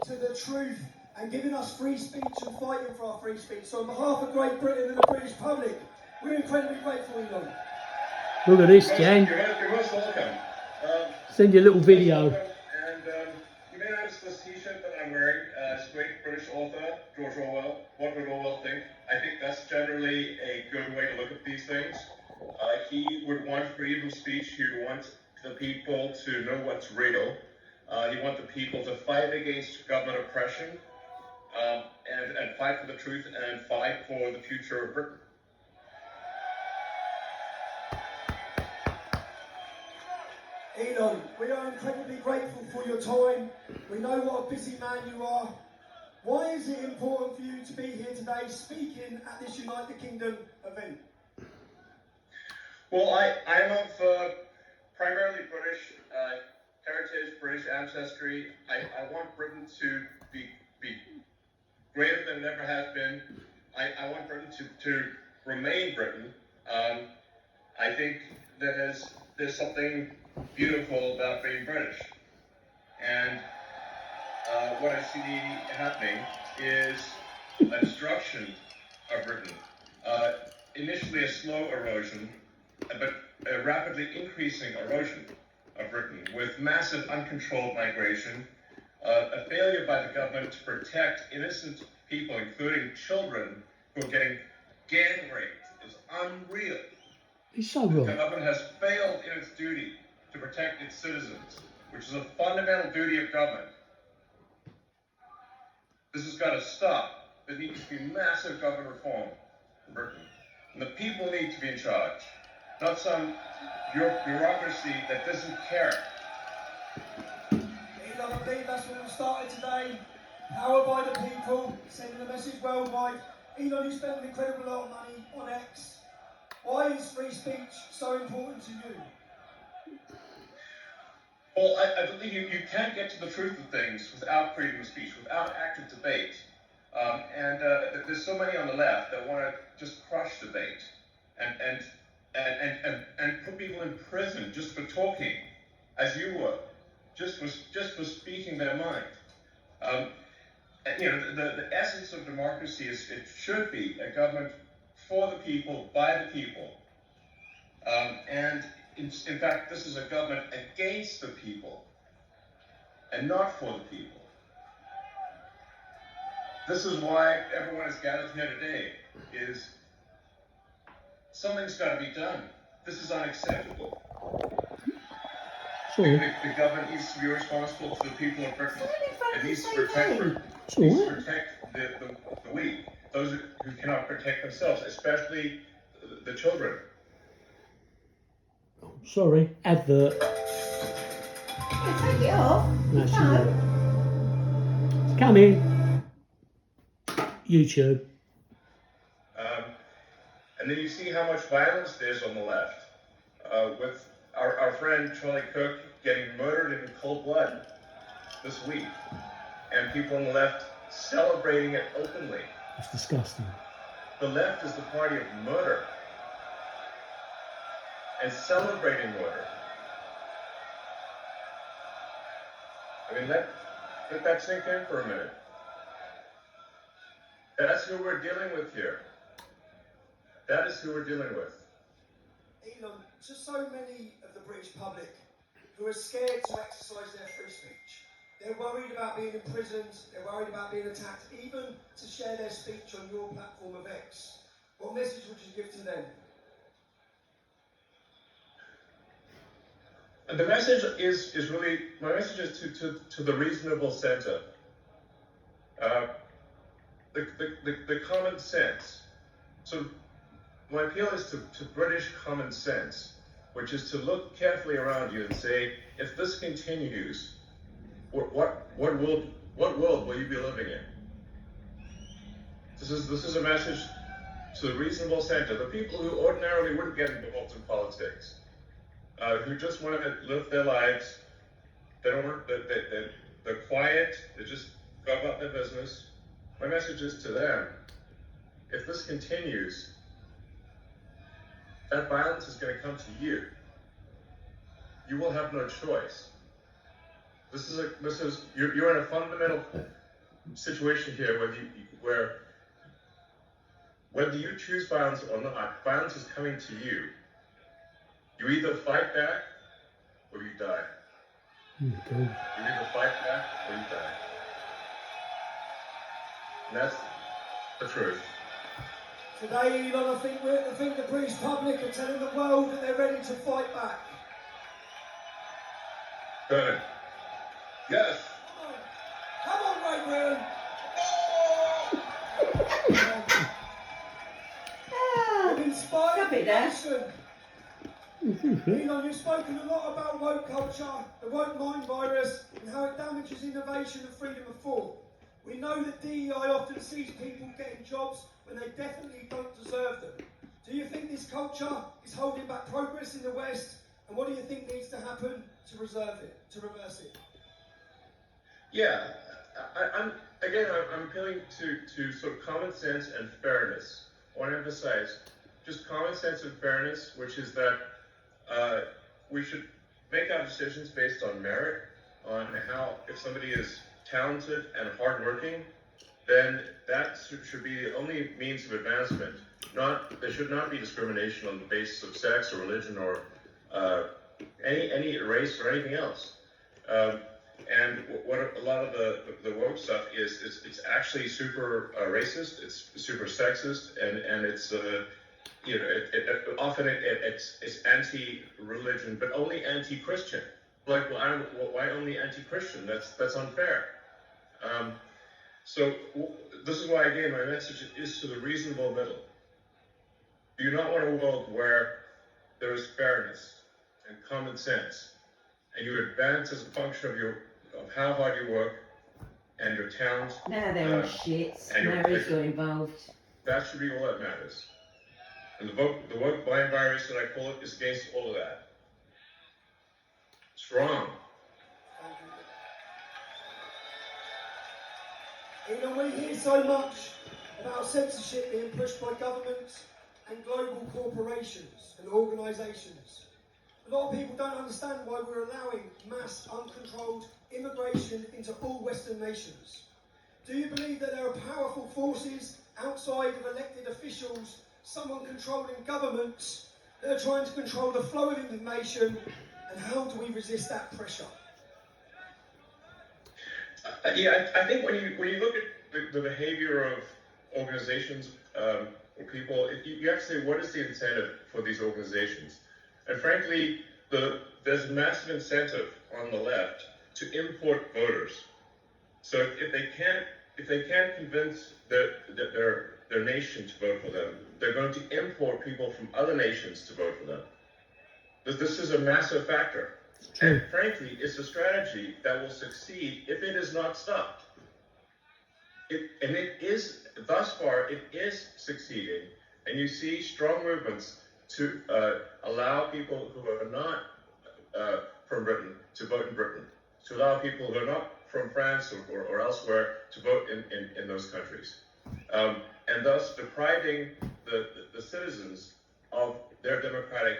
to the truth and giving us free speech and fighting for our free speech. So on behalf of Great Britain and the British public, we're incredibly grateful, Elon. Look at this, Jan. You're most welcome. Send you a little video. And you may notice this t-shirt that I'm wearing. It's great British author, George Orwell. What would Orwell think? I think that's generally a good way to look at these things. He would want freedom of speech. He would want the people to know what's real. He wants the people to fight against government oppression and fight for the truth and fight for the future of Britain. Elon, we are incredibly grateful for your time. We know what a busy man you are. Why is it important for you to be here today speaking at this Unite the Kingdom event? Well, I am of primarily British heritage, British ancestry. I want Britain to be greater than it ever has been. I want Britain to remain Britain. I think that there's something beautiful about being British. And what I see happening is a destruction of Britain. Initially a slow erosion, but a rapidly increasing erosion of Britain, with massive uncontrolled migration, a failure by the government to protect innocent people, including children, who are getting gang raped, is unreal. It's so wrong. The government has failed in its duty to protect its citizens, which is a fundamental duty of government. This has got to stop. There needs to be massive government reform in Britain. And the people need to be in charge, not some bureaucracy that doesn't care. Elon, I believe that's what we started today. Power by the people, sending a message worldwide. Elon, you spend an incredible lot of money on X. Why is free speech so important to you? Well, I believe you can't get to the truth of things without freedom of speech, without active debate. And there's so many on the left that want to just crush debate and put people in prison just for talking, as you were, just for speaking their mind. The essence of democracy is it should be a government for the people, by the people. And in fact, this is a government against the people and not for the people. This is why everyone is gathered here today, is something's got to be done. This is unacceptable. The government needs to be responsible to the people of Britain. It needs to protect Britain. It needs to protect the weak, those who cannot protect themselves, especially the children. Sorry, advert. Yeah, take it off. No, she No. won't. It's coming. YouTube. And then you see how much violence there's on the left, with our friend Charlie Cook getting murdered in cold blood this week, and people on the left celebrating it openly. It's disgusting. The left is the party of murder and celebrating murder. I mean, let that sink in for a minute. That's who we're dealing with here. That is who we're dealing with. Elon, to so many of the British public who are scared to exercise their free speech, they're worried about being imprisoned, they're worried about being attacked, even to share their speech on your platform of X. What message would you give to them? And the message is really, my message is to the reasonable center. The common sense. So my appeal is to British common sense, which is to look carefully around you and say, if this continues, what world will you be living in? This is a message to the reasonable center, the people who ordinarily wouldn't get involved in politics, who just want to live their lives. They're quiet. They just go about their business. My message is to them: if this continues, that violence is going to come to you. You will have no choice. You're in a fundamental situation here where whether you choose violence or not, violence is coming to you. You either fight back or you die. Oh, God. You either fight back or you die. And that's the truth. Today, Elon, I think the British public are telling the world that they're ready to fight back. Good. Yes. Come on, Great Britain. Ah, You've inspired stop the it there. nation. Elon, you've spoken a lot about woke culture, the woke mind virus, and how it damages innovation and freedom of thought. We know that DEI often sees people getting jobs when they definitely don't deserve them. Do you think this culture is holding back progress in the West? And what do you think needs to happen to reverse it? Yeah. I'm appealing to sort of common sense and fairness. I want to emphasize just common sense and fairness, which is that we should make our decisions based on merit, on how, if somebody is talented and hardworking, then that should be the only means of advancement. There should not be discrimination on the basis of sex or religion or any race or anything else. And what a lot of the woke stuff is it's actually super racist, it's super sexist, and it's often it's anti-religion, but only anti-Christian. Like, well, why only anti-Christian? That's unfair. So this is why, again, my message is to the reasonable middle. Do you not want a world where there is fairness and common sense, and you advance as a function of how hard you work and your talent? Now they're all shit. and your Now he's pleasure. got involved. That should be all that matters. And the woke mind virus that I call it is against all of that. It's wrong. Elon, we hear so much about censorship being pushed by governments and global corporations and organisations. A lot of people don't understand why we're allowing mass, uncontrolled immigration into all Western nations. Do you believe that there are powerful forces outside of elected officials, someone controlling governments, that are trying to control the flow of information, and how do we resist that pressure? I think when you look at the behavior of organizations or people, you have to say, what is the incentive for these organizations? And frankly, there's a massive incentive on the left to import voters. So if they can't convince their nation to vote for them, they're going to import people from other nations to vote for them. This is a massive factor. And frankly, it's a strategy that will succeed if it is not stopped. Thus far, it is succeeding. And you see strong movements to allow people who are not from Britain to vote in Britain, to allow people who are not from France or elsewhere to vote in those countries. And thus depriving the citizens of their democratic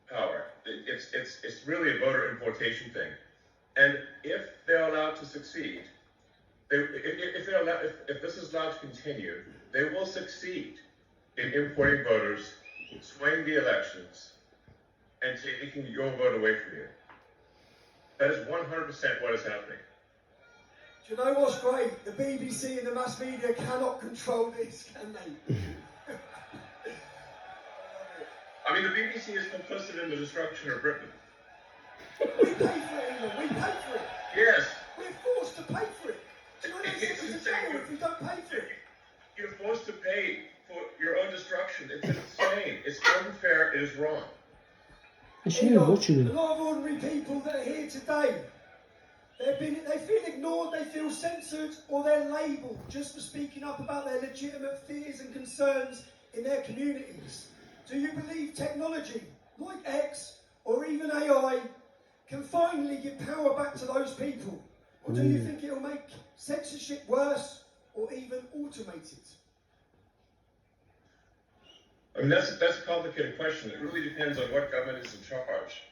power. It's really a voter importation thing. And if they're allowed to succeed, if this is allowed to continue, they will succeed in importing voters, swaying the elections, and taking your vote away from you. That is 100% what is happening. Do you know what's great? The BBC and the mass media cannot control this, can they? I mean, the BBC is complicit in the destruction of Britain. We pay for it, England. We pay for it. Yes. We're forced to pay for it. Do you know they send us to jail if we don't pay for it? You're forced to pay for your own destruction. It's insane. It's unfair. It is wrong. Actually, I'm watching A him. lot of ordinary people that are here today, they feel ignored, they feel censored, or they're labelled just for speaking up about their legitimate fears and concerns in their communities. Do you believe technology, like X or even AI, can finally give power back to those people? Or do you think it'll make censorship worse or even automate it? I mean, that's a complicated question. It really depends on what government is in charge.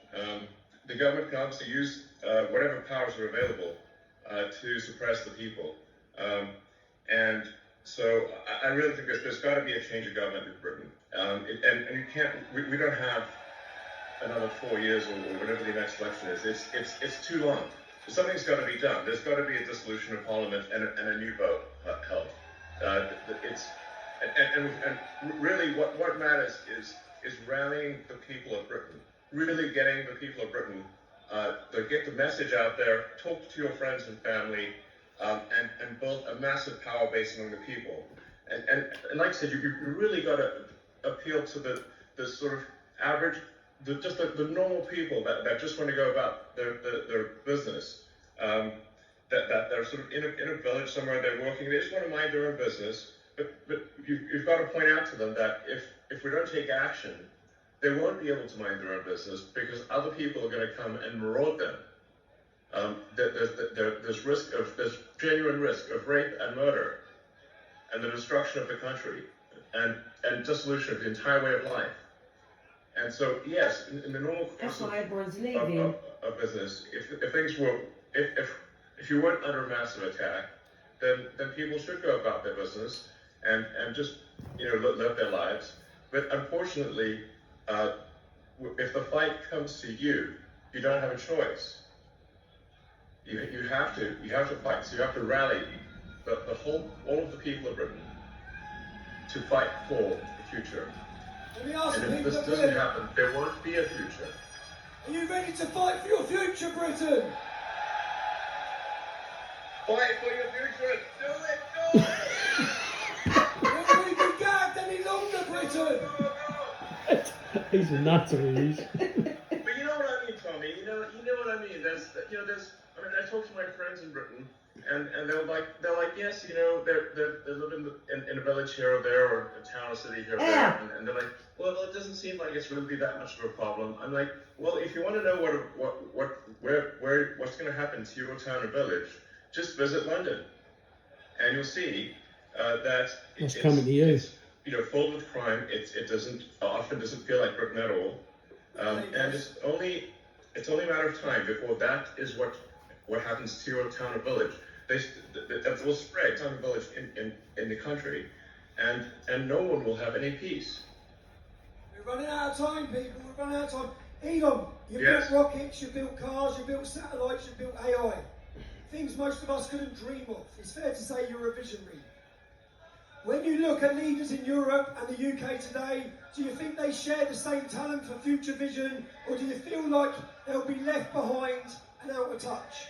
The government can obviously use whatever powers are available to suppress the people. And so I really think there's got to be a change of government in Britain. And you can't, we don't have another 4 years or whatever the next election is. It's too long. Something's got to be done. There's got to be a dissolution of Parliament and a new vote held. And really what matters is rallying the people of Britain, really getting the people of Britain to get the message out there, talk to your friends and family, and build a massive power base among the people. And like I said, you really got to appeal to the sort of average, the normal people that just want to go about their business. That they're sort of in a village somewhere, they're working, they just want to mind their own business. But you've got to point out to them that if we don't take action, they won't be able to mind their own business because other people are going to come and maraud them. There's genuine risk of rape and murder, and the destruction of the country, and dissolution of the entire way of life. And so, yes, in the normal course That's why everyone's leaving. of business, if things were, if you weren't under massive attack, then people should go about their business and just live their lives. But unfortunately, if the fight comes to you, you don't have a choice. You have to fight. So you have to rally all of the people of Britain to fight for the future. Let me ask And if people this of doesn't Britain, happen, there won't be a future. are you ready to fight for your future, Britain? Fight for your future. Do it. Will we be gagged any longer, Britain? He's a nutter, he is. But you know what I mean, Tommy. You know what I mean. There's. I mean, I talk to my friends in Britain, and they're like, yes, they live in a village here or there, or a town or city here or there, and they're like, well, it doesn't seem like it's really that much of a problem. I'm like, well, if you want to know what's going to happen to your town or village, just visit London, and you'll see that It's coming to you. It's, full with crime. It often doesn't feel like Britain at all, and it's only a matter of time before that is what happens to your town or village. That will spread town and village in the country, and no one will have any peace. We're running out of time, people. We're running out of time. Elon, you Yes. built rockets, you built cars, you built satellites, you built AI. Things most of us couldn't dream of. It's fair to say you're a visionary. When you look at leaders in Europe and the UK today, do you think they share the same talent for future vision, or do you feel like they'll be left behind and out of touch?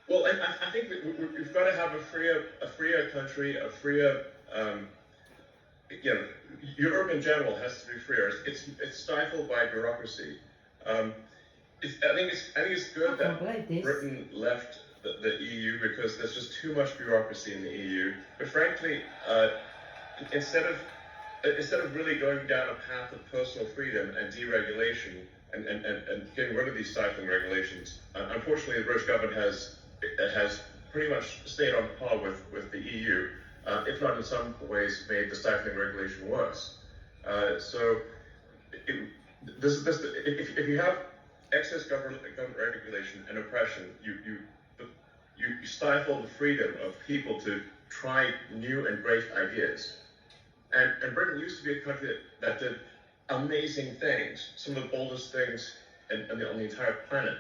Well, I think we've got to have a freer country, a freer. Europe in general has to be freer. It's stifled by bureaucracy. I think it's good that Britain left the EU because there's just too much bureaucracy in the EU. But frankly, instead of really going down a path of personal freedom and deregulation and getting rid of these stifling regulations, unfortunately, the British government has pretty much stayed on par with the EU, if not in some ways made the stifling regulation worse. If you have excess government regulation and oppression, you stifle the freedom of people to try new and great ideas. And Britain used to be a country that did amazing things, some of the boldest things on the entire planet.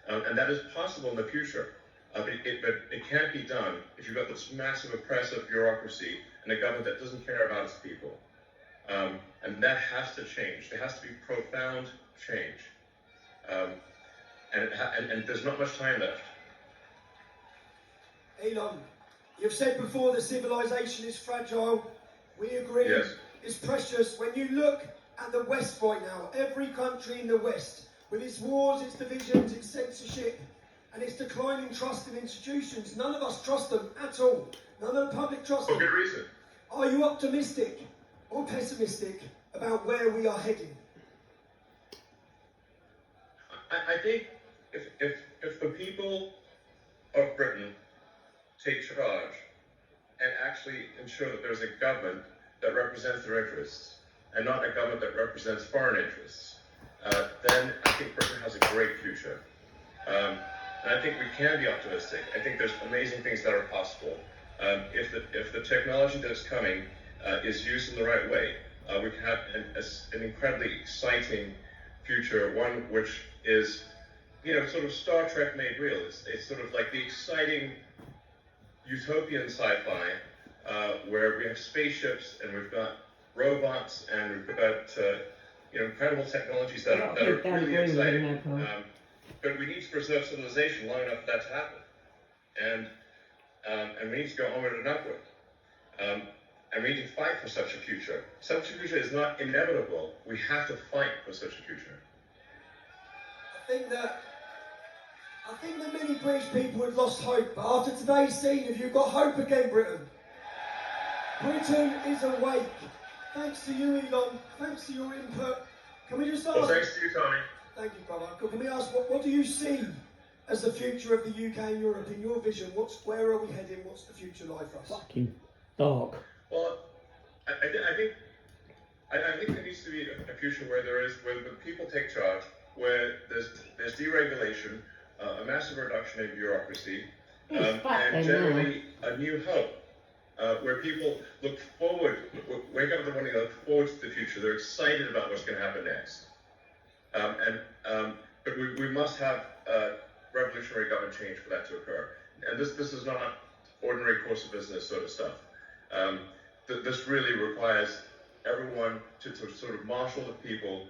And that is possible in the future. But it can't be done if you've got this massive oppressive bureaucracy and a government that doesn't care about its people. And that has to change. There has to be profound change. And there's not much time left. Elon, you've said before that civilization is fragile. We agree. Yes. It's precious. When you look at the West right now, every country in the West, with its wars, its divisions, its censorship, and its declining trust in institutions, none of us trust them at all. None of the public trusts them. For good reason. Are you optimistic or pessimistic about where we are heading? I think if the people of Britain take charge and actually ensure that there's a government that represents their interests and not a government that represents foreign interests, then I think Britain has a great future. And I think we can be optimistic. I think there's amazing things that are possible. If the technology that is coming is used in the right way, we can have an incredibly exciting future, one which is, sort of Star Trek made real. It's sort of like the exciting utopian sci-fi where we have spaceships and we've got robots and we've got incredible technologies that are really exciting. But we need to preserve civilization long enough for that to happen, and we need to go onward and upward, and we need to fight for such a future. Such a future is not inevitable. We have to fight for such a future. I think that many British people had lost hope, but after today's scene, have you got hope again, Britain? Britain is awake. Thanks to you, Elon. Thanks to your input. Can we just ask? Well, thanks to you, Tommy. Thank you, brother. Can we ask, what do you see as the future of the UK and Europe in your vision? Where are we heading? What's the future like for us? Fucking dark. Well, I think there needs to be a future where the people take charge, where there's deregulation, a massive reduction in bureaucracy, and generally a new hope, where people look forward, wake up in the morning, look forward to the future. They're excited about what's going to happen next. But we must have revolutionary government change for that to occur. And this is not ordinary course of business sort of stuff. This really requires everyone to sort of marshal the people,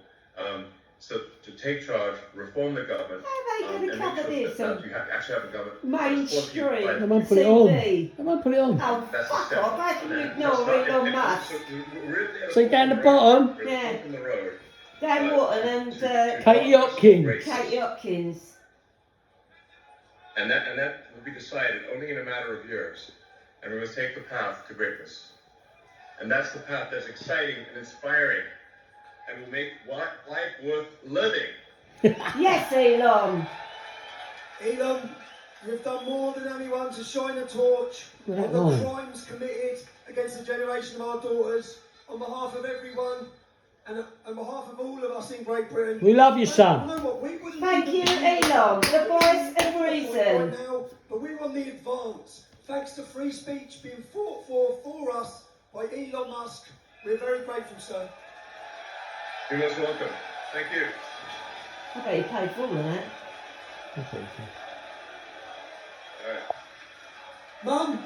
so to take charge, reform the government, How are they and going to make cover sure this that on you actually have a government. mainstream They won't put it on. TV? They won't put it on. Oh, That's the fuck step. off. How can you And ignore it's not- Elon Musk? See down the bottom? We're Yeah. on the road. Dan Watton and Katie Hopkins. Race. Katie Hopkins. And that will be decided only in a matter of years. And we must take the path to greatness. And that's the path that's exciting and inspiring and will make life worth living. Yes, Elon. Elon, you've done more than anyone to shine a torch Right on the on. crimes committed against the generation of our daughters. On behalf of everyone, and on behalf of all of us in Great Britain. We love you, You son. know what? We wouldn't Thank even you, be Elon, the voice of right reason. now, but we're on the advance. Thanks to free speech being fought for us by Elon Musk. We're very grateful, sir. You're most welcome. Thank you. I bet you paid for all of that. Okay. All right. Mum,